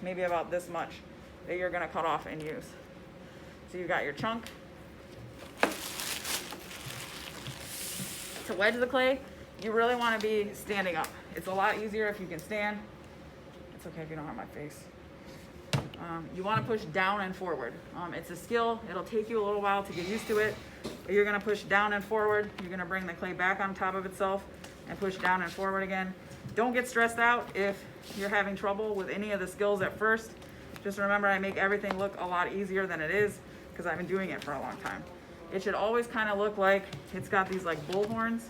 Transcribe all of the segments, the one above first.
maybe about this much, that you're gonna cut off and use. So you've got your chunk. To wedge the clay, you really wanna be standing up. It's a lot easier if you can stand. It's okay if you don't have my face. You wanna push down and forward. It's a skill, it'll take you a little while to get used to it, but you're gonna push down and forward. You're gonna bring the clay back on top of itself and push down and forward again. Don't get stressed out if you're having trouble with any of the skills at first. Just remember, I make everything look a lot easier than it is because I've been doing it for a long time. It should always kind of look like it's got these like bull horns.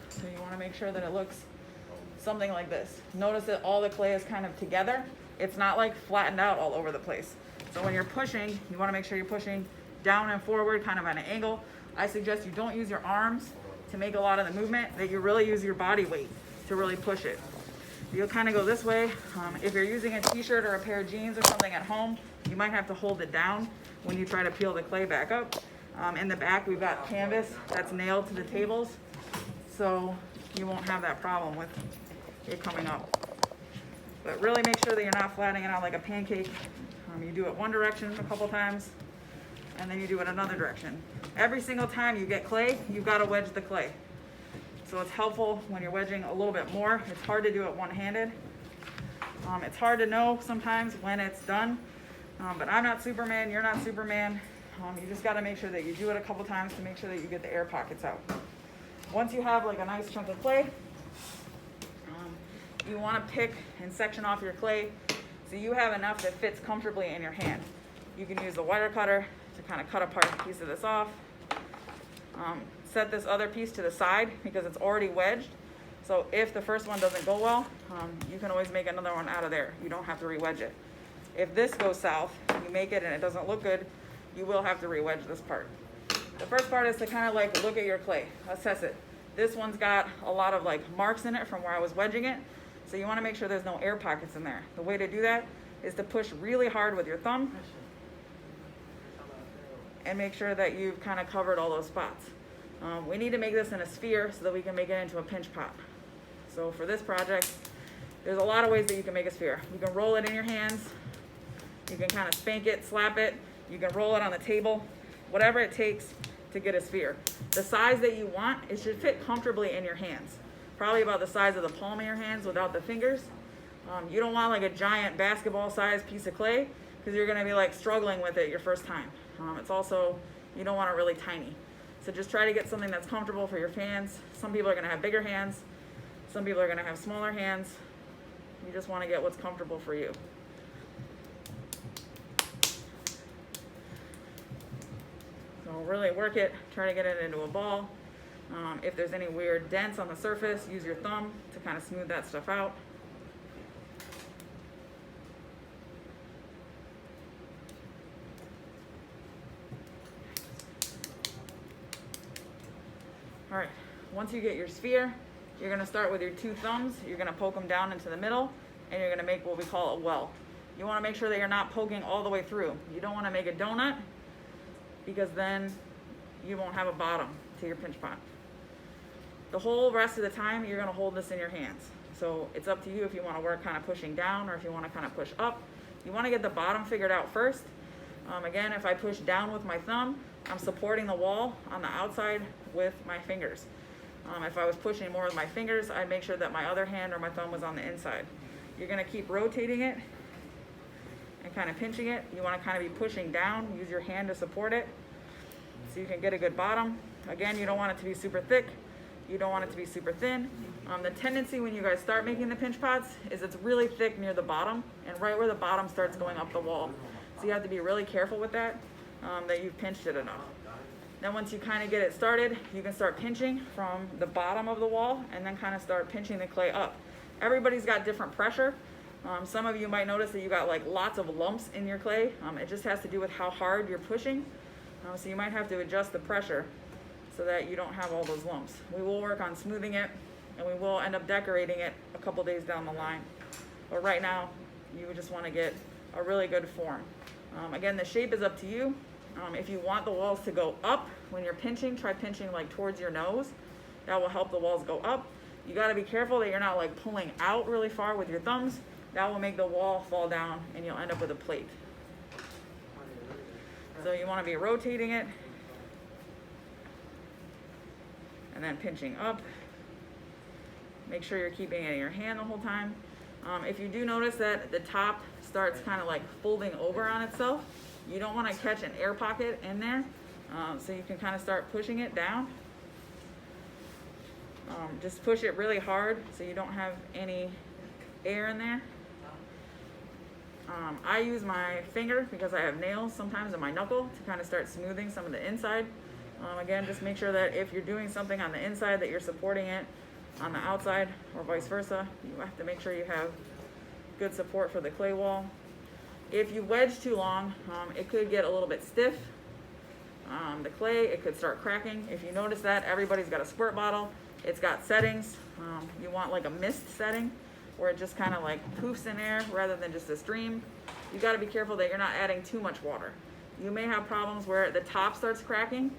So you want to make sure that it looks something like this. Notice that all the clay is kind of together. It's not like flattened out all over the place. So when you're pushing, you want to make sure you're pushing down and forward, kind of at an angle. I suggest you don't use your arms to make a lot of the movement, that you really use your body weight to really push it. You'll kind of go this way. If you're using a t-shirt or a pair of jeans or something at home, you might have to hold it down when you try to peel the clay back up. In the back, we've got canvas that's nailed to the tables, so you won't have that problem with it coming up. But really make sure that you're not flattening it out like a pancake. You do it one direction a couple times, and then you do it another direction. Every single time you get clay, you've got to wedge the clay. So it's helpful when you're wedging a little bit more. It's hard to do it one-handed. It's hard to know sometimes when it's done, but I'm not Superman, you're not Superman. You just got to make sure that you do it a couple times to make sure that you get the air pockets out. Once you have like a nice chunk of clay, you want to pick and section off your clay so you have enough that fits comfortably in your hand. You can use the wire cutter to kind of cut apart a piece of this off. Set this other piece to the side because it's already wedged. So if the first one doesn't go well, you can always make another one out of there. You don't have to re-wedge it. If this goes south, you make it and it doesn't look good, you will have to re-wedge this part. The first part is to kind of like look at your clay, assess it. This one's got a lot of like marks in it from where I was wedging it. So you want to make sure there's no air pockets in there. The way to do that is to push really hard with your thumb and make sure that you've kind of covered all those spots. We need to make this in a sphere so that we can make it into a pinch pot. So for this project, there's a lot of ways that you can make a sphere. You can roll it in your hands, you can kind of spank it, slap it, you can roll it on the table, whatever it takes to get a sphere. The size that you want, it should fit comfortably in your hands. Probably about the size of the palm of your hands without the fingers. You don't want like a giant basketball-sized piece of clay because you're gonna be like struggling with it your first time. It's also, you don't want it really tiny. So just try to get something that's comfortable for your hands. Some people are gonna have bigger hands. Some people are gonna have smaller hands. You just wanna get what's comfortable for you. So really work it, try to get it into a ball. If there's any weird dents on the surface, use your thumb to kind of smooth that stuff out. All right, once you get your sphere, you're gonna start with your two thumbs, you're gonna poke them down into the middle, and you're gonna make what we call a well. You wanna make sure that you're not poking all the way through. You don't wanna make a donut, because then you won't have a bottom to your pinch pot. The whole rest of the time, you're gonna hold this in your hands. So it's up to you if you wanna work kind of pushing down or if you wanna kind of push up. You wanna get the bottom figured out first. Again, if I push down with my thumb, I'm supporting the wall on the outside with my fingers. If I was pushing more with my fingers, I'd make sure that my other hand or my thumb was on the inside. You're gonna keep rotating it and kind of pinching it. You wanna kind of be pushing down, use your hand to support it so you can get a good bottom. Again, you don't want it to be super thick. You don't want it to be super thin. The tendency when you guys start making the pinch pots is it's really thick near the bottom and right where the bottom starts going up the wall. So you have to be really careful with that, that you've pinched it enough. Then once you kind of get it started, you can start pinching from the bottom of the wall and then kind of start pinching the clay up. Everybody's got different pressure. Some of you might notice that you got like lots of lumps in your clay. It just has to do with how hard you're pushing. So you might have to adjust the pressure so that you don't have all those lumps. We will work on smoothing it and we will end up decorating it a couple days down the line. But right now, you just want to get a really good form. Again, the shape is up to you. If you want the walls to go up when you're pinching, try pinching like towards your nose. That will help the walls go up. You got to be careful that you're not like pulling out really far with your thumbs. That will make the wall fall down and you'll end up with a plate. So you want to be rotating it and then pinching up. Make sure you're keeping it in your hand the whole time. If you do notice that the top starts kind of like folding over on itself, you don't want to catch an air pocket in there. So you can kind of start pushing it down. Just push it really hard so you don't have any air in there. I use my finger because I have nails sometimes in my knuckle to kind of start smoothing some of the inside. Again, just make sure that if you're doing something on the inside that you're supporting it on the outside or vice versa. You have to make sure you have good support for the clay wall. If you wedge too long, it could get a little bit stiff. The clay, it could start cracking. If you notice that, everybody's got a squirt bottle. It's got settings. You want like a mist setting where it just kind of like poofs in air rather than just a stream. You got to be careful that you're not adding too much water. You may have problems where the top starts cracking.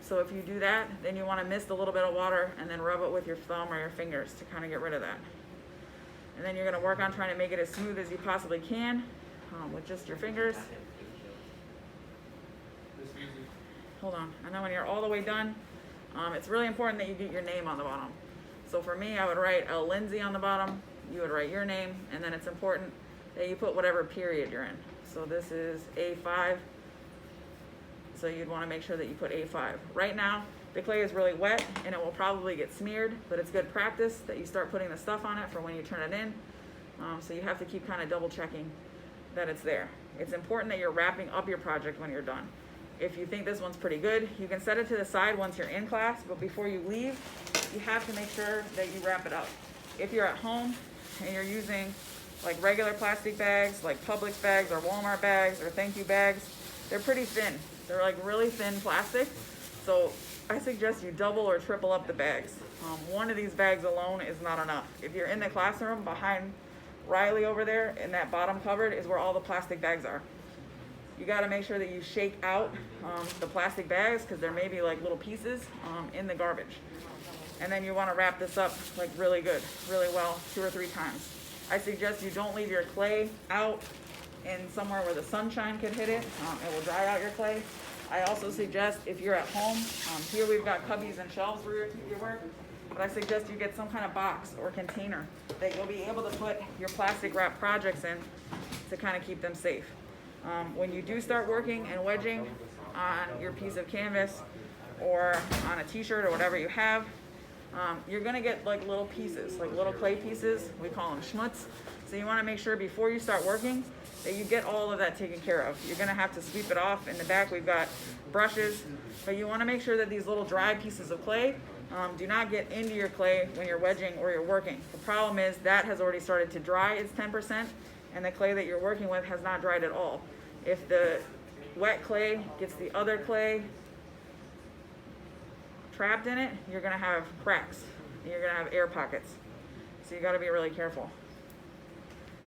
So if you do that, then you want to mist a little bit of water and then rub it with your thumb or your fingers to kind of get rid of that. And then you're going to work on trying to make it as smooth as you possibly can with just your fingers. Hold on. And then when you're all the way done, it's really important that you get your name on the bottom. So for me, I would write L. Lindsay on the bottom. You would write your name, and then it's important that you put whatever period you're in. So this is A5. So you'd want to make sure that you put A5. Right now, the clay is really wet and it will probably get smeared, but it's good practice that you start putting the stuff on it for when you turn it in. So you have to keep kind of double checking that it's there. It's important that you're wrapping up your project when you're done. If you think this one's pretty good, you can set it to the side once you're in class, but before you leave, you have to make sure that you wrap it up. If you're at home and you're using like regular plastic bags, like Publix bags or Walmart bags or thank you bags, they're pretty thin. They're like really thin plastic. So I suggest you double or triple up the bags. One of these bags alone is not enough. If you're in the classroom behind Riley over there, in that bottom cupboard is where all the plastic bags are. You got to make sure that you shake out the plastic bags because there may be like little pieces in the garbage. And then you want to wrap this up like really good, really well, 2 or 3 times. I suggest you don't leave your clay out in somewhere where the sunshine could hit it. It will dry out your clay. I also suggest if you're at home, here we've got cubbies and shelves for your work, but I suggest you get some kind of box or container that you'll be able to put your plastic wrap projects in to kind of keep them safe. When you do start working and wedging on your piece of canvas or on a t-shirt or whatever you have, you're gonna get like little pieces, like little clay pieces. We call them schmutz. So you wanna make sure before you start working that you get all of that taken care of. You're gonna have to sweep it off. In the back we've got brushes, but you wanna make sure that these little dry pieces of clay do not get into your clay when you're wedging or you're working. The problem is that has already started to dry, it's 10%, and the clay that you're working with has not dried at all. If the wet clay gets the other clay trapped in it, you're gonna have cracks, and you're gonna have air pockets. So you gotta be really careful.